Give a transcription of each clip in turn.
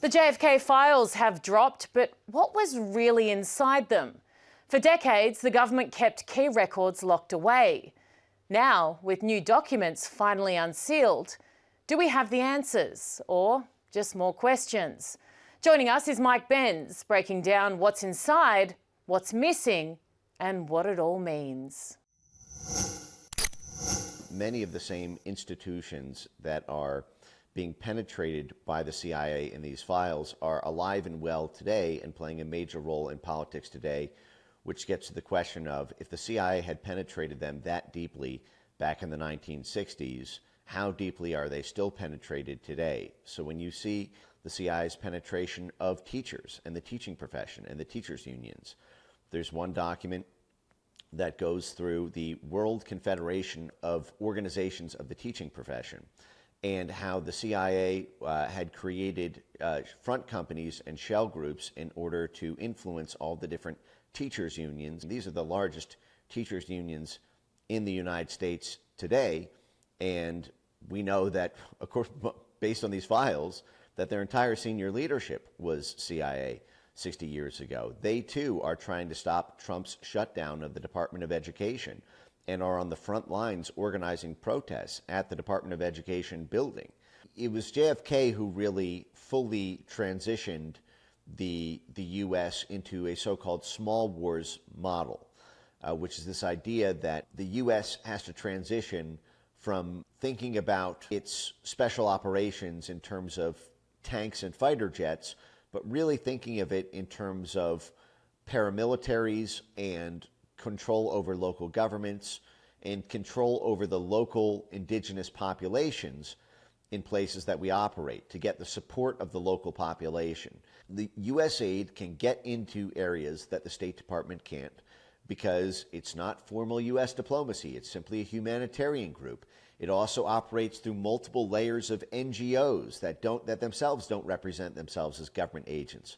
The JFK files have dropped, but what was really inside them? For decades, the government kept key records locked away. Now, with new documents finally unsealed, do we have the answers or just more questions? Joining us is Benz, breaking down what's inside, what's missing, and what it all means. Many of the same institutions that are being penetrated by the CIA in these files are alive and well today and playing a major role in politics today, which gets to the question of, if the CIA had penetrated them that deeply back in the 1960s, how deeply are they still penetrated today? So when you see the CIA's penetration of teachers and the teaching profession and the teachers' unions, there's one document that goes through the World Confederation of Organizations of the Teaching Profession, and how the CIA had created front companies and shell groups in order to influence all the different teachers' unions. These are the largest teachers' unions in the United States today, and we know that, of course, based on these files, that their entire senior leadership was CIA 60 years ago. They, too, are trying to stop Trump's shutdown of the Department of Education and are on the front lines organizing protests at the Department of Education building. It was JFK who really fully transitioned the U.S. into a so-called small wars model, which is this idea that the U.S. has to transition from thinking about its special operations in terms of tanks and fighter jets, but really thinking of it in terms of paramilitaries and control over local governments and control over the local indigenous populations in places that we operate to get the support of the local population. The USAID can get into areas that the State Department can't because it's not formal U.S. diplomacy. It's simply a humanitarian group. It also operates through multiple layers of NGOs that themselves don't represent themselves as government agents.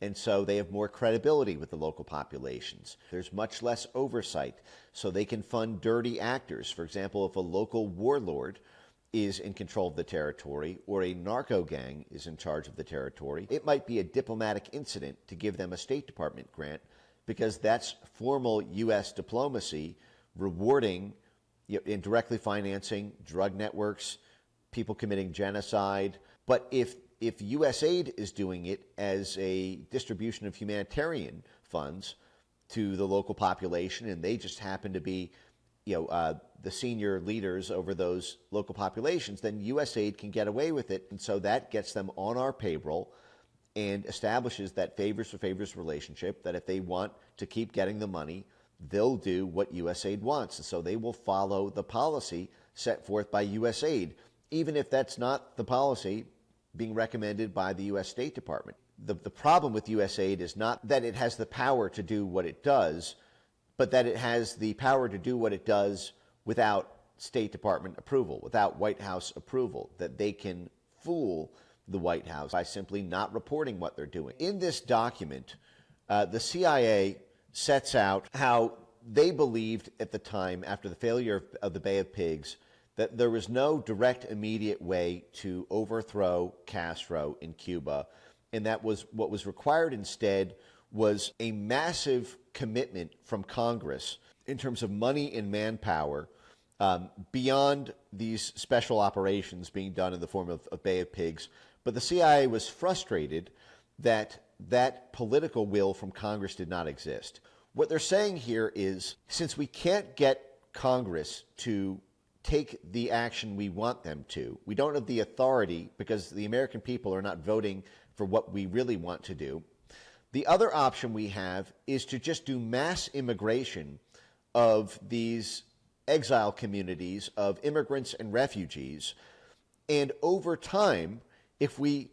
And so they have more credibility with the local populations. There's much less oversight, so they can fund dirty actors. For example, if a local warlord is in control of the territory or a narco gang is in charge of the territory, it might be a diplomatic incident to give them a State Department grant because that's formal U.S. diplomacy rewarding and directly financing drug networks, people committing genocide. But if USAID is doing it as a distribution of humanitarian funds to the local population, and they just happen to be, the senior leaders over those local populations, then USAID can get away with it, and so that gets them on our payroll and establishes that favors for favors relationship. That if they want to keep getting the money, they'll do what USAID wants, and so they will follow the policy set forth by USAID, even if that's not the policy being recommended by the U.S. State Department. The problem with USAID is not that it has the power to do what it does, but that it has the power to do what it does without State Department approval, without White House approval, that they can fool the White House by simply not reporting what they're doing. In this document, the CIA sets out how they believed at the time, after the failure of the Bay of Pigs, that there was no direct, immediate way to overthrow Castro in Cuba, and that was what was required instead was a massive commitment from Congress in terms of money and manpower beyond these special operations being done in the form of Bay of Pigs. But the CIA was frustrated that that political will from Congress did not exist. What they're saying here is, since we can't get Congress to take the action we want them to, we don't have the authority because the American people are not voting for what we really want to do, the other option we have is to just do mass immigration of these exile communities of immigrants and refugees. And over time, if we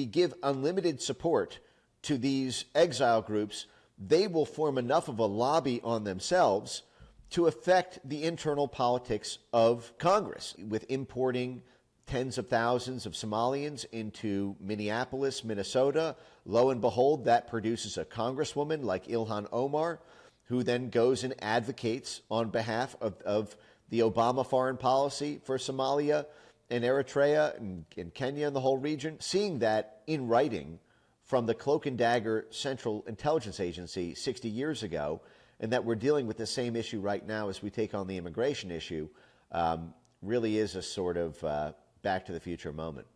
give unlimited support to these exile groups, they will form enough of a lobby on themselves to affect the internal politics of Congress, with importing tens of thousands of Somalians into Minneapolis, Minnesota. Lo and behold, that produces a congresswoman like Ilhan Omar, who then goes and advocates on behalf of the Obama foreign policy for Somalia and Eritrea and Kenya and the whole region. Seeing that in writing from the Cloak and Dagger Central Intelligence Agency 60 years ago, and that we're dealing with the same issue right now as we take on the immigration issue, really is a sort of back to the future moment.